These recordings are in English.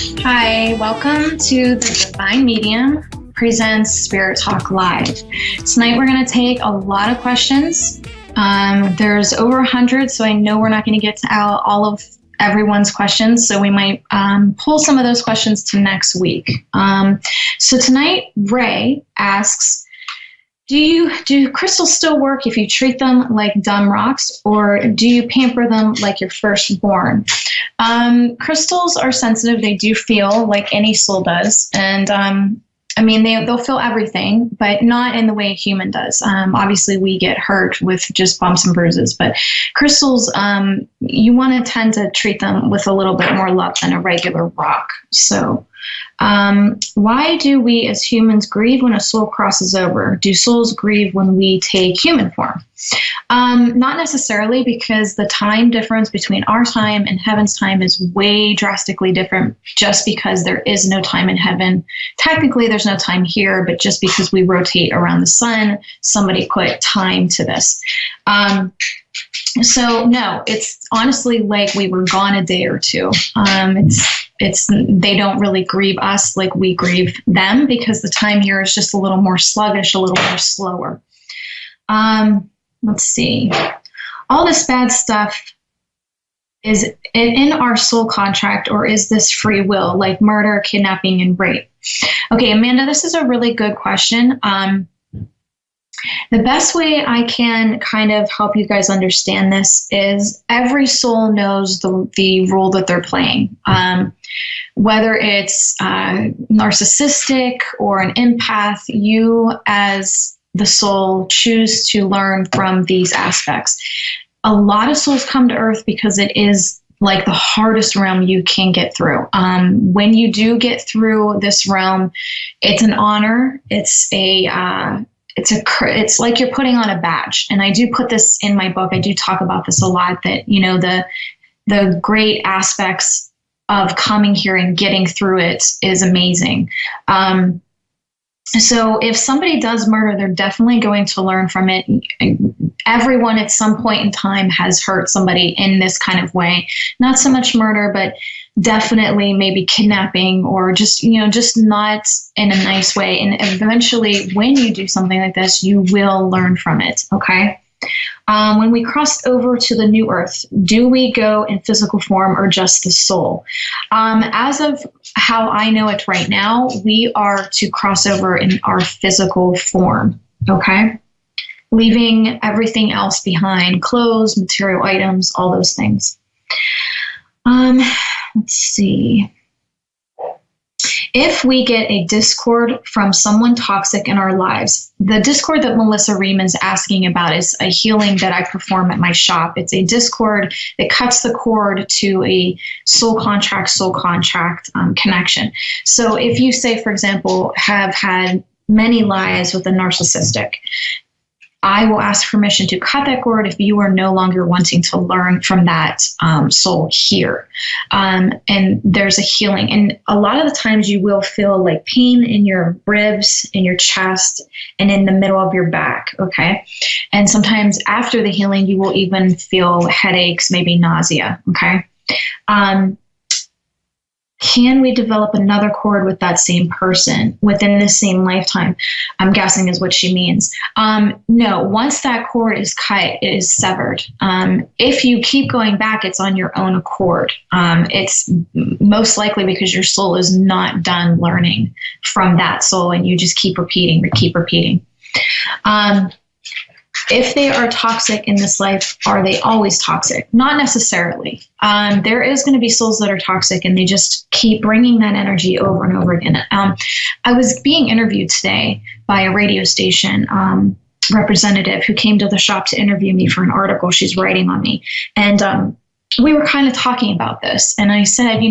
Hi, welcome to the Divine Medium presents Spirit Talk Live. Tonight we're going to take a lot of questions. There's over 100, so I know we're not going to get to all of everyone's questions, so we might pull some of those questions to next week. So tonight, Ray asks, do crystals still work if you treat them like dumb rocks, or do you pamper them like your firstborn? Crystals are sensitive. They do feel like any soul does. And they'll feel everything, but not in the way a human does. Obviously, we get hurt with just bumps and bruises, but crystals, you want to tend to treat them with a little bit more love than a regular rock. So why do we as humans grieve when a soul crosses over? Do souls grieve when we take human form? Not necessarily, because the time difference between our time and heaven's time is way drastically different, just because there is no time in heaven. Technically, there's no time here, but just because we rotate around the sun, somebody put time to this. So no, it's honestly like we were gone a day or two. They don't really grieve us like we grieve them, because the time here is just a little more sluggish, a little more slower. Let's see. All this bad stuff, is it in our soul contract, or is this free will, like murder, kidnapping, and rape? Okay, Amanda, this is a really good question. The best way I can kind of help you guys understand this is every soul knows the role that they're playing. Whether it's narcissistic or an empath, you as the soul choose to learn from these aspects. A lot of souls come to Earth because it is like the hardest realm you can get through. When you do get through this realm, it's an honor. It's like you're putting on a badge. And I do put this in my book. I do talk about this a lot, that, you know, the great aspects of coming here and getting through it is amazing. So if somebody does murder, they're definitely going to learn from it. Everyone at some point in time has hurt somebody in this kind of way. Not so much murder, but definitely maybe kidnapping, or just not in a nice way. And eventually, when you do something like this, you will learn from it. Okay. When we cross over to the new Earth, do we go in physical form or just the soul? As of how I know it right now, we are to cross over in our physical form. Okay. Leaving everything else behind, clothes, material items, all those things. Let's see. If we get a discord from someone toxic in our lives, the discord that Melissa Rieman's asking about is a healing that I perform at my shop. It's a discord that cuts the cord to a soul contract connection. So if you say, for example, have had many lives with a narcissistic, I will ask permission to cut that cord if you are no longer wanting to learn from that soul here. And there's a healing. And a lot of the times you will feel like pain in your ribs, in your chest, and in the middle of your back, okay? And sometimes after the healing, you will even feel headaches, maybe nausea, okay? Can we develop another cord with that same person within the same lifetime? I'm guessing is what she means. No, once that cord is cut, it is severed. If you keep going back, it's on your own accord. It's most likely because your soul is not done learning from that soul, and you just keep repeating. If they are toxic in this life, are they always toxic? Not necessarily. There is going to be souls that are toxic, and they just keep bringing that energy over and over again. I was being interviewed today by a radio station representative who came to the shop to interview me for an article she's writing on me. And we were kind of talking about this. And I said, you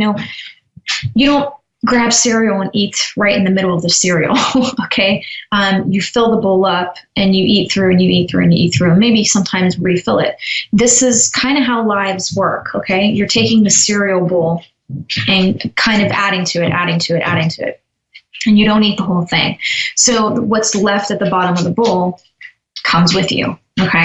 don't grab cereal and eat right in the middle of the cereal, okay? You fill the bowl up and you eat through and you eat through and you eat through, and maybe sometimes refill it. This is kind of how lives work, okay? You're taking the cereal bowl and kind of adding to it. And you don't eat the whole thing. So what's left at the bottom of the bowl comes with you, okay?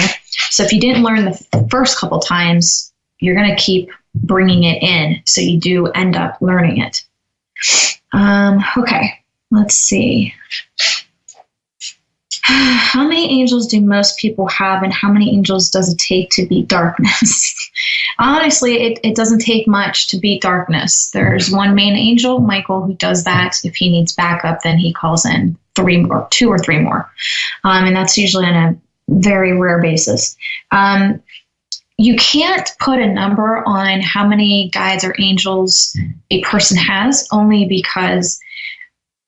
So if you didn't learn the first couple times, you're going to keep bringing it in. So you do end up learning it. Okay, let's see. How many angels do most people have, and how many angels does it take to beat darkness? Honestly, it doesn't take much to beat darkness. There's one main angel, Michael, who does that. If he needs backup, then he calls in two or three more. And that's usually on a very rare basis. You can't put a number on how many guides or angels a person has, only because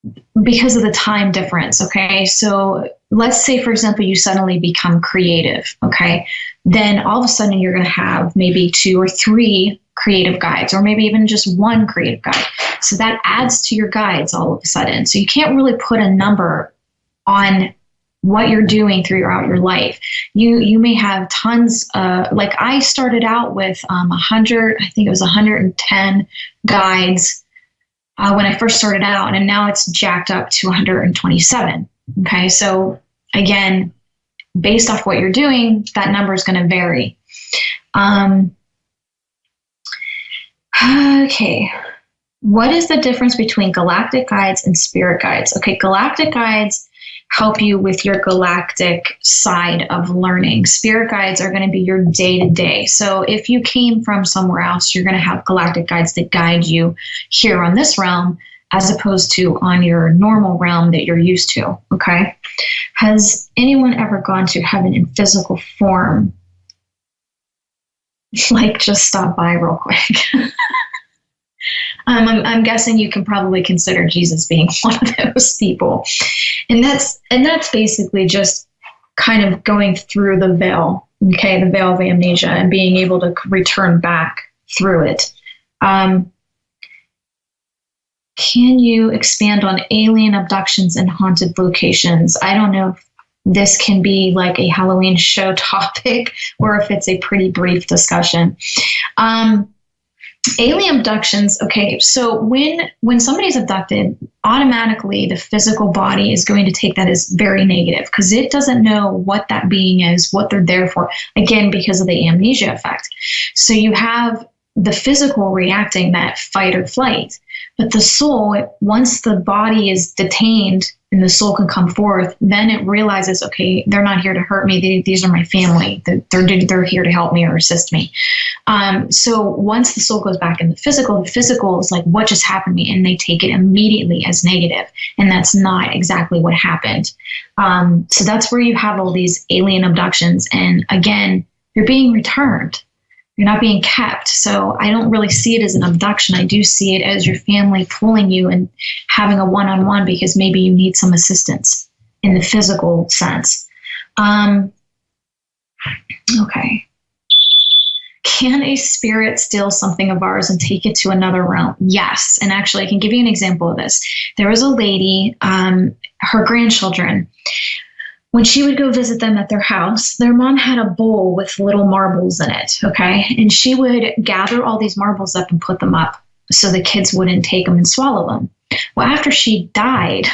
of the time difference. Okay, so let's say, for example, you suddenly become creative. Okay, then all of a sudden you're going to have maybe 2 or 3 creative guides, or maybe even just 1 creative guide. So that adds to your guides all of a sudden. So you can't really put a number on what you're doing throughout your life. You may have tons. Like I started out with 100. I think it was 110 guides when I first started out, and now it's jacked up to 127. Okay, so again, based off what you're doing, that number is going to vary. Okay, what is the difference between galactic guides and spirit guides? Okay, galactic guides help you with your galactic side of learning. Spirit guides are going to be your day-to-day. So if you came from somewhere else, you're going to have galactic guides that guide you here on this realm, as opposed to on your normal realm that you're used to. Okay. Has anyone ever gone to heaven in physical form? Like, just stop by real quick. I'm guessing you can probably consider Jesus being one of those people. And that's basically just kind of going through the veil, okay, the veil of amnesia, and being able to return back through it. Can you expand on alien abductions and haunted locations? I don't know if this can be like a Halloween show topic or if it's a pretty brief discussion. Alien abductions, okay, so when somebody's abducted, automatically the physical body is going to take that as very negative, because it doesn't know what that being is, what they're there for, again, because of the amnesia effect. So you have the physical reacting that fight or flight, but the soul, once the body is detained and the soul can come forth, then it realizes, okay, they're not here to hurt me. These are my family. They're here to help me or assist me. So once the soul goes back in the physical is like, what just happened to me? And they take it immediately as negative. And that's not exactly what happened. So that's where you have all these alien abductions. And again, you're being returned. You're not being kept. So I don't really see it as an abduction. I do see it as your family pulling you and having a one-on-one because maybe you need some assistance in the physical sense. Okay. Can a spirit steal something of ours and take it to another realm? Yes. And actually, I can give you an example of this. There was a lady, her grandchildren, when she would go visit them at their house, their mom had a bowl with little marbles in it, okay? And she would gather all these marbles up and put them up so the kids wouldn't take them and swallow them. Well, after she died,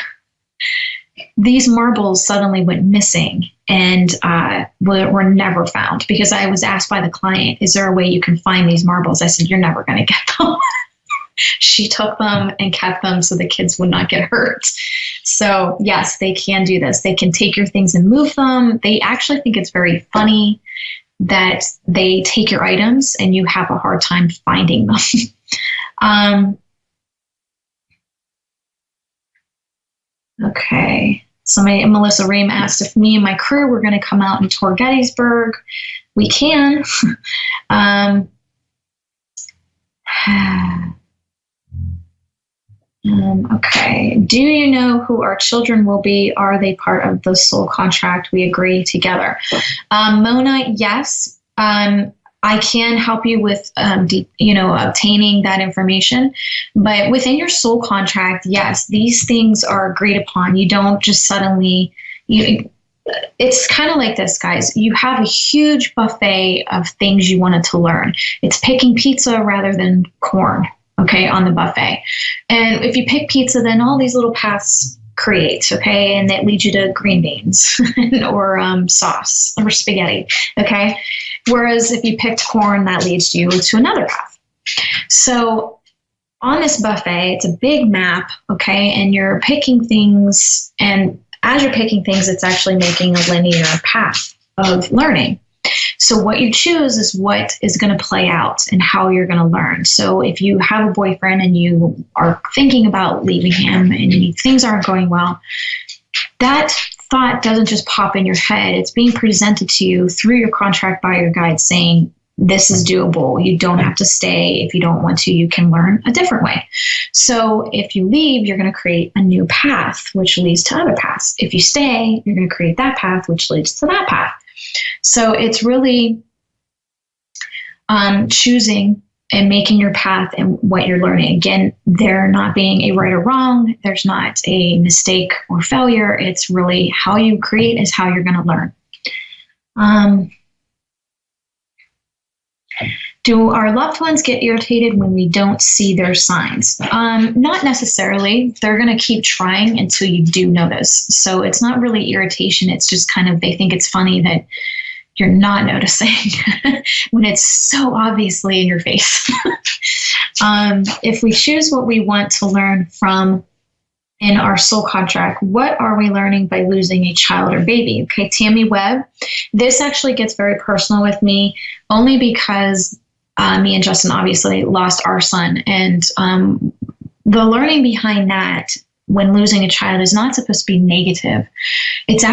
these marbles suddenly went missing and were never found, because I was asked by the client, is there a way you can find these marbles? I said, you're never going to get them. She took them and kept them so the kids would not get hurt. So yes, they can do this. They can take your things and move them. They actually think it's very funny that they take your items and you have a hard time finding them. Okay. Somebody, Melissa Ream, asked if me and my crew were going to come out and tour Gettysburg. We can. Okay. Do you know who our children will be? Are they part of the soul contract we agree together? Mona, yes. I can help you with, obtaining that information. But within your soul contract, yes, these things are agreed upon. You don't just suddenly. It's kind of like this, guys. You have a huge buffet of things you wanted to learn. It's picking pizza rather than corn. Okay, on the buffet. And if you pick pizza, then all these little paths create, okay, and that leads you to green beans or sauce or spaghetti, okay? Whereas if you picked corn, that leads you to another path. So on this buffet, it's a big map, okay, and you're picking things, and as you're picking things, it's actually making a linear path of learning. So what you choose is what is going to play out and how you're going to learn. So if you have a boyfriend and you are thinking about leaving him and things aren't going well, that thought doesn't just pop in your head. It's being presented to you through your contract by your guide saying, this is doable. You don't have to stay. If you don't want to, you can learn a different way. So if you leave, you're going to create a new path, which leads to other paths. If you stay, you're going to create that path, which leads to that path. So it's really choosing and making your path and what you're learning. Again, there not being a right or wrong. There's not a mistake or failure. It's really how you create is how you're going to learn. Do our loved ones get irritated when we don't see their signs? Not necessarily. They're going to keep trying until you do notice. So it's not really irritation. It's just kind of, they think it's funny that you're not noticing when it's so obviously in your face. If we choose what we want to learn from in our soul contract, what are we learning by losing a child or baby? Okay, Tammy Webb. This actually gets very personal with me, only because me and Justin obviously lost our son. And the learning behind that when losing a child is not supposed to be negative. It's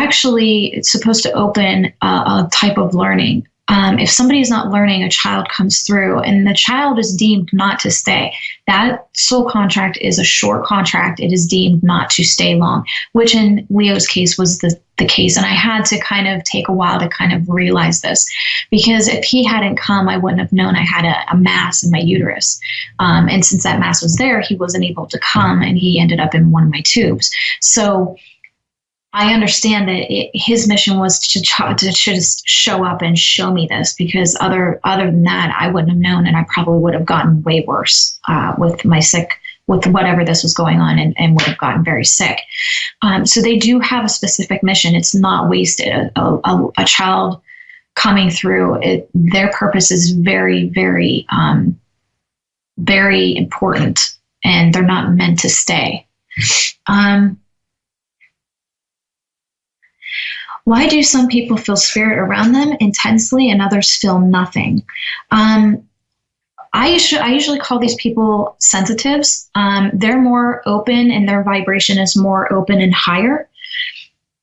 supposed to open a type of learning. If somebody is not learning, a child comes through and the child is deemed not to stay. That soul contract is a short contract. It is deemed not to stay long, which in Leo's case was the case. And I had to kind of take a while to kind of realize this, because if he hadn't come, I wouldn't have known I had a mass in my uterus. And since that mass was there, he wasn't able to come and he ended up in one of my tubes. So I understand that his mission was to just show up and show me this, because other than that, I wouldn't have known, and I probably would have gotten way worse with whatever this was going on, and would have gotten very sick. So they do have a specific mission. It's not wasted. A child coming through, their purpose is very, very, very important, and they're not meant to stay. Why do some people feel spirit around them intensely and others feel nothing? I usually call these people sensitives. They're more open and their vibration is more open and higher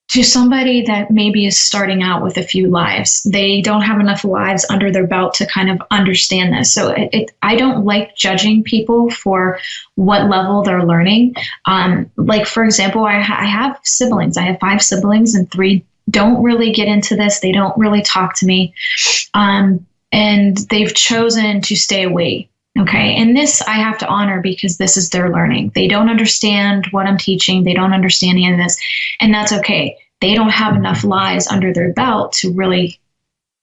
to somebody that maybe is starting out with a few lives. They don't have enough lives under their belt to kind of understand this. So I don't like judging people for what level they're learning. Like, for example, I have siblings. I have 5 siblings and 3 don't really get into this. They don't really talk to me. And they've chosen to stay away. Okay. And this I have to honor, because this is their learning. They don't understand what I'm teaching. They don't understand any of this. And that's okay. They don't have enough lives under their belt to really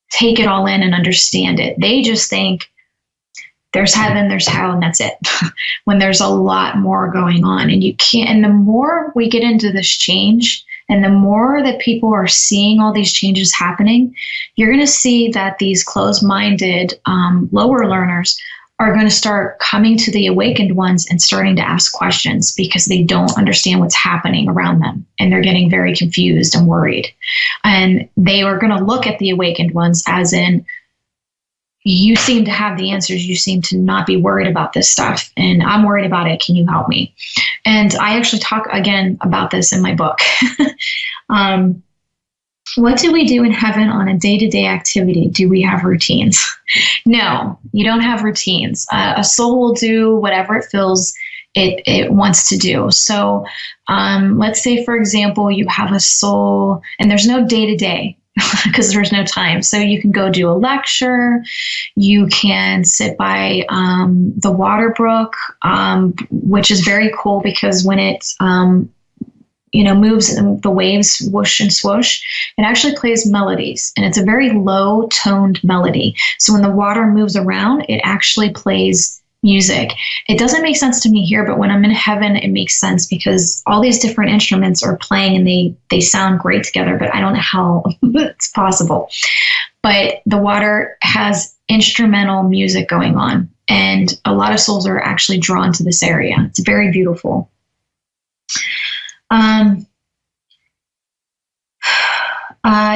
take it all in and understand it. They just think there's heaven, there's hell, and that's it. When there's a lot more going on, and you can't, and the more we get into this change, and the more that people are seeing all these changes happening, you're going to see that these closed-minded lower learners are going to start coming to the awakened ones and starting to ask questions, because they don't understand what's happening around them. And they're getting very confused and worried. And they are going to look at the awakened ones as in, you seem to have the answers. You seem to not be worried about this stuff. And I'm worried about it. Can you help me? And I actually talk again about this in my book. What do we do in heaven on a day-to-day activity? Do we have routines? No, you don't have routines. A soul will do whatever it feels it wants to do. So let's say, for example, you have a soul and there's no day-to-day, because there's no time. So you can go do a lecture. You can sit by the water brook, which is very cool, because when it moves and the waves whoosh and swoosh, it actually plays melodies, and it's a very low toned melody. So when the water moves around, it actually plays music. It doesn't make sense to me here, but when I'm in heaven, it makes sense because all these different instruments are playing and they sound great together, but I don't know how it's possible. But the water has instrumental music going on, and a lot of souls are actually drawn to this area. It's very beautiful.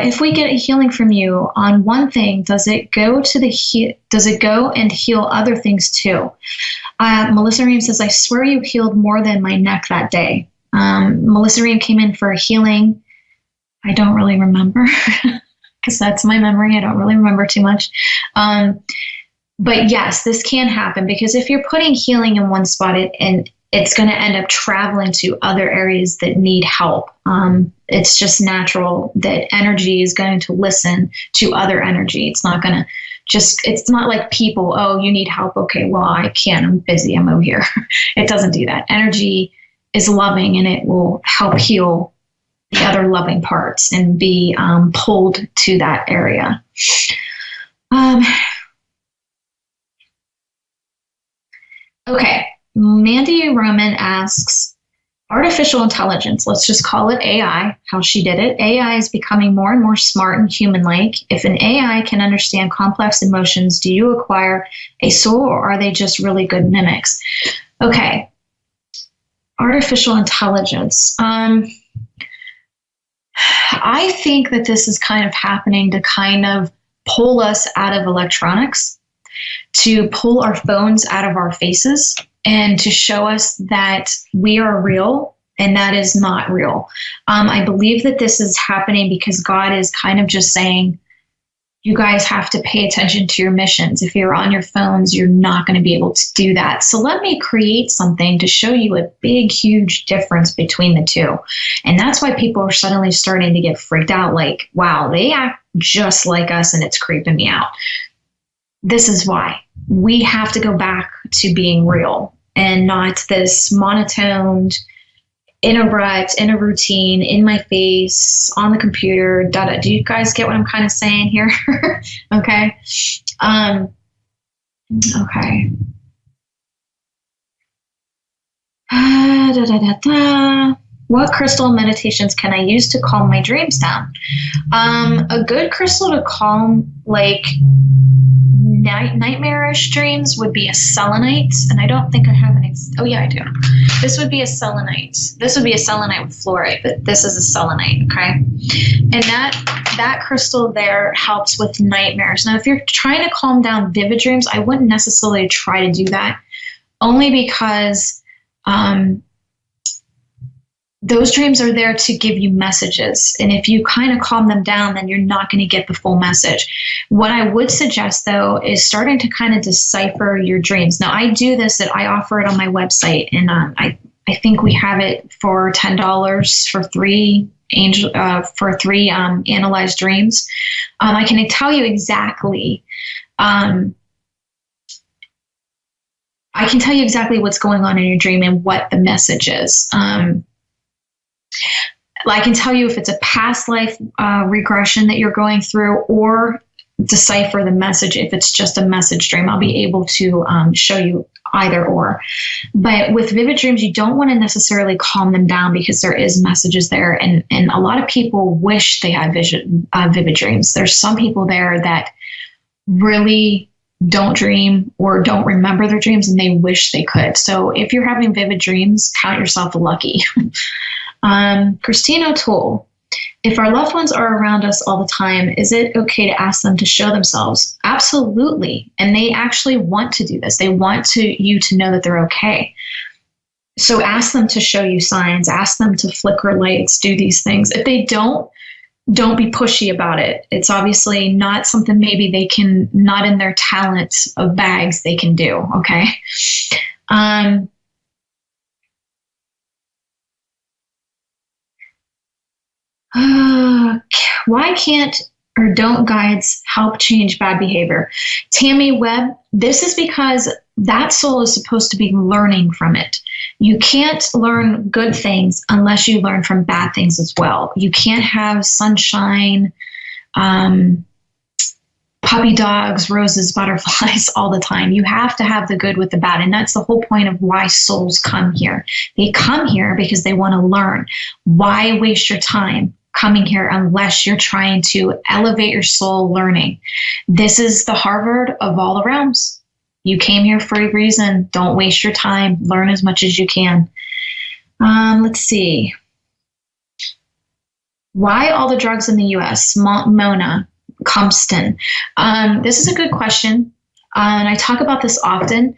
If we get a healing from you on one thing, does it go and heal other things too? Melissa Ream says, I swear you healed more than my neck that day. Melissa Ream came in for a healing. I don't really remember because that's my memory. I don't really remember too much. But yes, this can happen because if you're putting healing in one spot it's going to end up traveling to other areas that need help. It's just natural that energy is going to listen to other energy. It's not going to it's not like people, oh, you need help. Okay, well, I can't. I'm busy. I'm over here. It doesn't do that. Energy is loving and it will help heal the other loving parts and be pulled to that area. Okay. Mandy Roman asks, artificial intelligence, let's just call it AI, how she did it. AI is becoming more and more smart and human-like. If an AI can understand complex emotions, do you acquire a soul or are they just really good mimics? Okay. Artificial intelligence. I think that this is kind of happening to kind of pull us out of electronics, to pull our phones out of our faces, and to show us that we are real and that is not real. I believe that this is happening because God is kind of just saying, you guys have to pay attention to your missions. If you're on your phones, you're not going to be able to do that. So let me create something to show you a big, huge difference between the two. And that's why people are suddenly starting to get freaked out like, wow, they act just like us and it's creeping me out. This is why we have to go back to being real and not this monotoned, in a rut, in a routine, in my face, on the computer, Do you guys get what I'm kind of saying here? Okay. Okay. What crystal meditations can I use to calm my dreams down? A good crystal to calm like nightmarish dreams would be a selenite, and I don't think I have an oh yeah, I do. This would be a selenite. This would be a selenite with fluorite, but this is a selenite, okay? And that crystal there helps with nightmares. Now, if you're trying to calm down vivid dreams, I wouldn't necessarily try to do that, only because those dreams are there to give you messages. And if you kind of calm them down, then you're not going to get the full message. What I would suggest, though, is starting to kind of decipher your dreams. Now, I do this, that I offer it on my website, and I think we have it for $10 for three analyzed dreams. I can tell you exactly. I can tell you exactly what's going on in your dream and what the message is. I can tell you if it's a past life regression that you're going through, or decipher the message if it's just a message dream. I'll be able to show you either or. But with vivid dreams, you don't want to necessarily calm them down because there is messages there. And a lot of people wish they had vivid dreams. There's some people there that really don't dream or don't remember their dreams and they wish they could. So if you're having vivid dreams, count yourself lucky. Christina O'Toole, if our loved ones are around us all the time, is it okay to ask them to show themselves? Absolutely. And they actually want to do this. They want you to know that they're okay. So ask them to show you signs, ask them to flicker lights, do these things. If they don't be pushy about it. It's obviously not something maybe they can, not in their talent of bags they can do. Okay. Why can't or don't guides help change bad behavior? Tammy Webb, this is because that soul is supposed to be learning from it. You can't learn good things unless you learn from bad things as well. You can't have sunshine, puppy dogs, roses, butterflies all the time. You have to have the good with the bad. And that's the whole point of why souls come here. They come here because they want to learn. Why waste your time coming here unless you're trying to elevate your soul learning? This is the Harvard of all the realms. You came here for a reason. Don't waste your time. Learn as much as you can. Let's see. Why all the drugs in the U.S.? Mona Compston. This is a good question. And I talk about this often.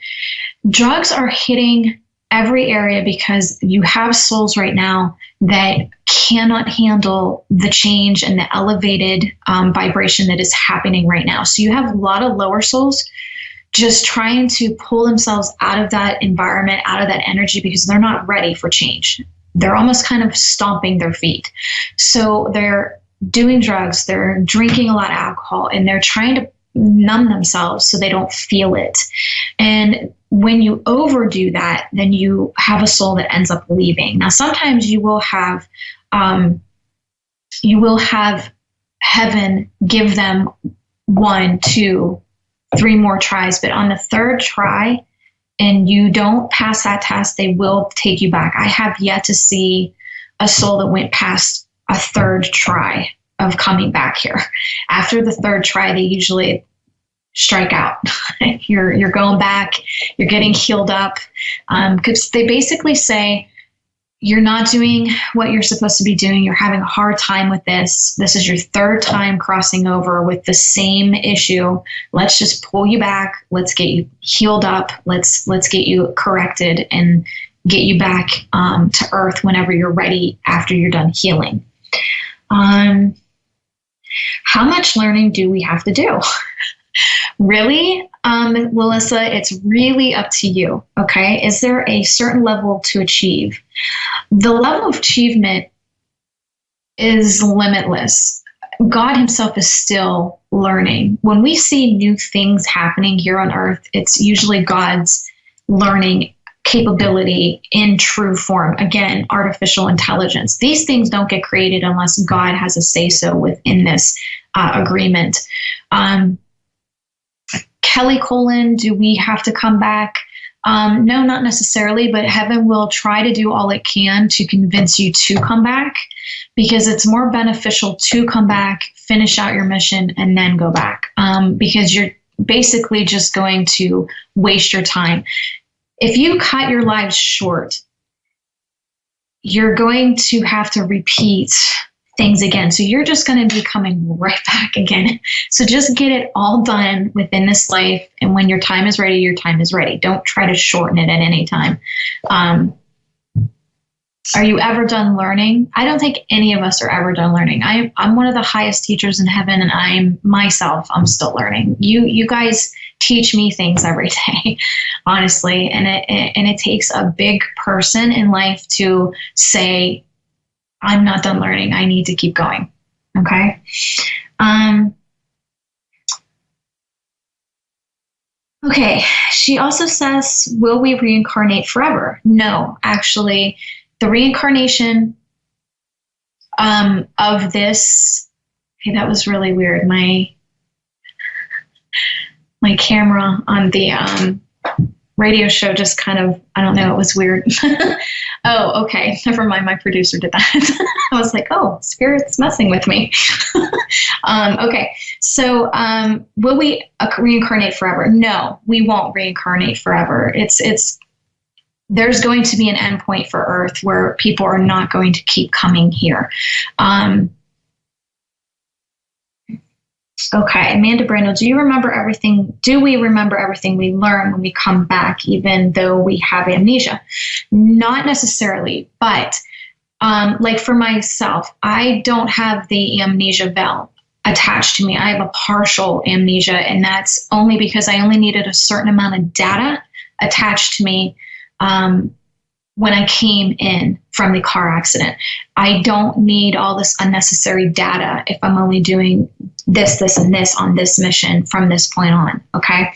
Drugs are hitting every area because you have souls right now that cannot handle the change and the elevated vibration that is happening right now. So you have a lot of lower souls just trying to pull themselves out of that environment, out of that energy, because they're not ready for change. They're almost kind of stomping their feet. So they're doing drugs, they're drinking a lot of alcohol, and they're trying to numb themselves so they don't feel it. And when you overdo that, then you have a soul that ends up leaving. Now, sometimes you will have heaven give them 1, 2, 3 more tries, but on the third try, and you don't pass that test, they will take you back. I have yet to see a soul that went past a third try of coming back here. After the third try, they usually strike out. You're going back, you're getting healed up. Because they basically say, you're not doing what you're supposed to be doing. You're having a hard time with this. This is your third time crossing over with the same issue. Let's just pull you back. Let's get you healed up. Let's get you corrected and get you back to earth whenever you're ready after you're done healing. How much learning do we have to do? Really, Melissa, it's really up to you, okay? Is there a certain level to achieve? The level of achievement is limitless. God himself is still learning. When we see new things happening here on earth, it's usually God's learning capability in true form. Again, artificial intelligence. These things don't get created unless God has a say-so within this agreement. Kelly Colon, do we have to come back? No, not necessarily, but heaven will try to do all it can to convince you to come back, because it's more beneficial to come back, finish out your mission, and then go back, because you're basically just going to waste your time. If you cut your lives short, you're going to have to repeat things again. So you're just going to be coming right back again. So just get it all done within this life. And when your time is ready, your time is ready. Don't try to shorten it at any time. Are you ever done learning? I don't think any of us are ever done learning. I'm one of the highest teachers in heaven, and I'm still learning. You guys teach me things every day, honestly. And it takes a big person in life to say, I'm not done learning. I need to keep going. Okay. Okay. She also says, will we reincarnate forever? No, actually, the reincarnation of this. Okay, that was really weird. My camera on the radio show just kind of, I don't know, it was weird. Oh, okay. Never mind. My producer did that. I was like, oh, Spirit's messing with me. Okay. So will we reincarnate forever? No, we won't reincarnate forever. There's going to be an endpoint for Earth where people are not going to keep coming here. Okay, Amanda Brando, do we remember everything we learn when we come back, even though we have amnesia? Not necessarily, but like for myself, I don't have the amnesia veil attached to me. I have a partial amnesia, and that's only because I only needed a certain amount of data attached to me when I came in from the car accident. I don't need all this unnecessary data if I'm only doing this, and this on this mission from this point on. Okay.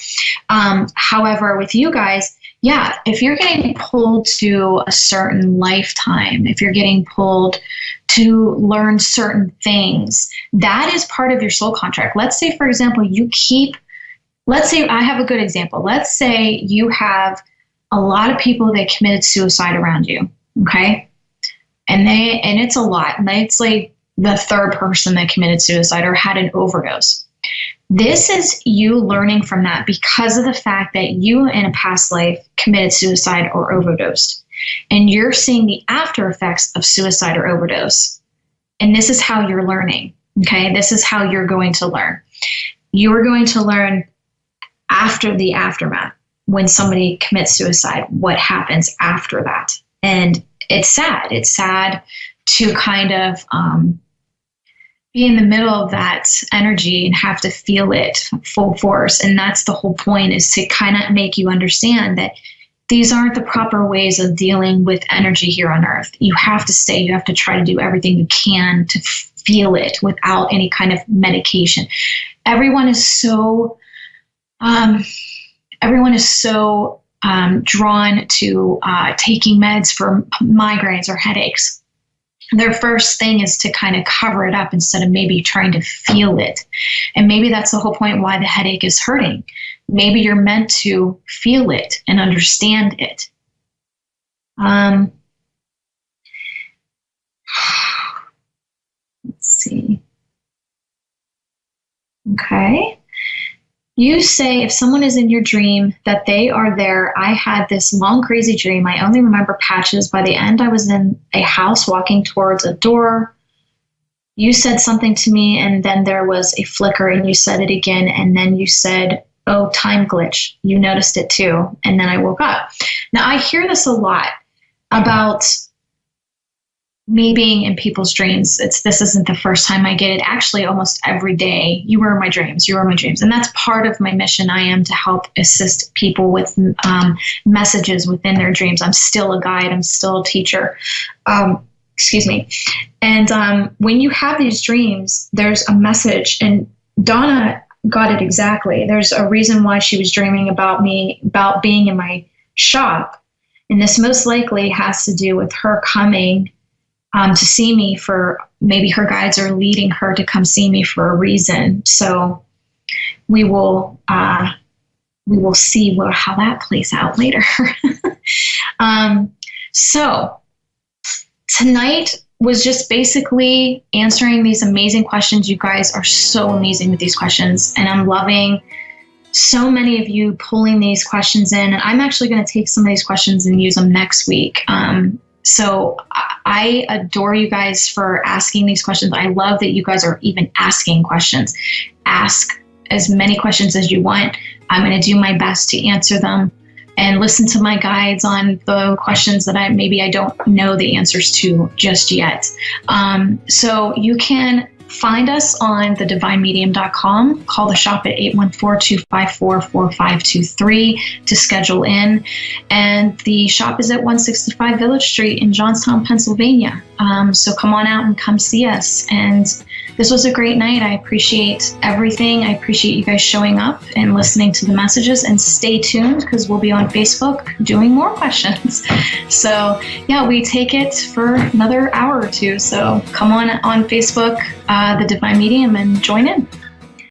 However, with you guys, yeah, if you're getting pulled to a certain lifetime, if you're getting pulled to learn certain things, that is part of your soul contract. Let's say, for example, let's say I have a good example. Let's say you have a lot of people that committed suicide around you, okay? And it's a lot. And it's like the third person that committed suicide or had an overdose. This is you learning from that because of the fact that you in a past life committed suicide or overdosed. And you're seeing the after effects of suicide or overdose. And this is how you're learning, okay? This is how you're going to learn. You are going to learn after the aftermath. When somebody commits suicide, what happens after that? And it's sad. It's sad to kind of be in the middle of that energy and have to feel it full force. And that's the whole point, is to kind of make you understand that these aren't the proper ways of dealing with energy here on Earth. You have to stay. You have to try to do everything you can to feel it without any kind of medication. Everyone is so drawn to taking meds for migraines or headaches. Their first thing is to kind of cover it up instead of maybe trying to feel it. And maybe that's the whole point why the headache is hurting. Maybe you're meant to feel it and understand it. Let's see. Okay. You say if someone is in your dream that they are there. I had this long, crazy dream. I only remember patches. By the end, I was in a house walking towards a door. You said something to me, and then there was a flicker, and you said it again, and then you said, oh, time glitch. You noticed it too, and then I woke up. Now, I hear this a lot about me being in people's dreams. This isn't the first time I get it. Actually, almost every day, you were in my dreams, you were in my dreams. And that's part of my mission. I am to help assist people with messages within their dreams. I'm still a guide. I'm still a teacher. Excuse me. And when you have these dreams, there's a message. And Donna got it exactly. There's a reason why she was dreaming about me, about being in my shop. And this most likely has to do with her coming to see me for, maybe her guides are leading her to come see me for a reason. So we will see how that plays out later. So tonight was just basically answering these amazing questions. You guys are so amazing with these questions, and I'm loving so many of you pulling these questions in. And I'm actually going to take some of these questions and use them next week. So I adore you guys for asking these questions. I love that you guys are even asking questions. Ask as many questions as you want. I'm going to do my best to answer them and listen to my guides on the questions that I don't know the answers to just yet. So you can find us on thedivinemedium.com. Call the shop at 814-254-4523 to schedule in. And the shop is at 165 Village Street in Johnstown, Pennsylvania. So come on out and come see us. And this was a great night. I appreciate everything. I appreciate you guys showing up and listening to the messages, and stay tuned because we'll be on Facebook doing more questions. So yeah, we take it for another hour or two. So come on Facebook, The Divine Medium, and join in.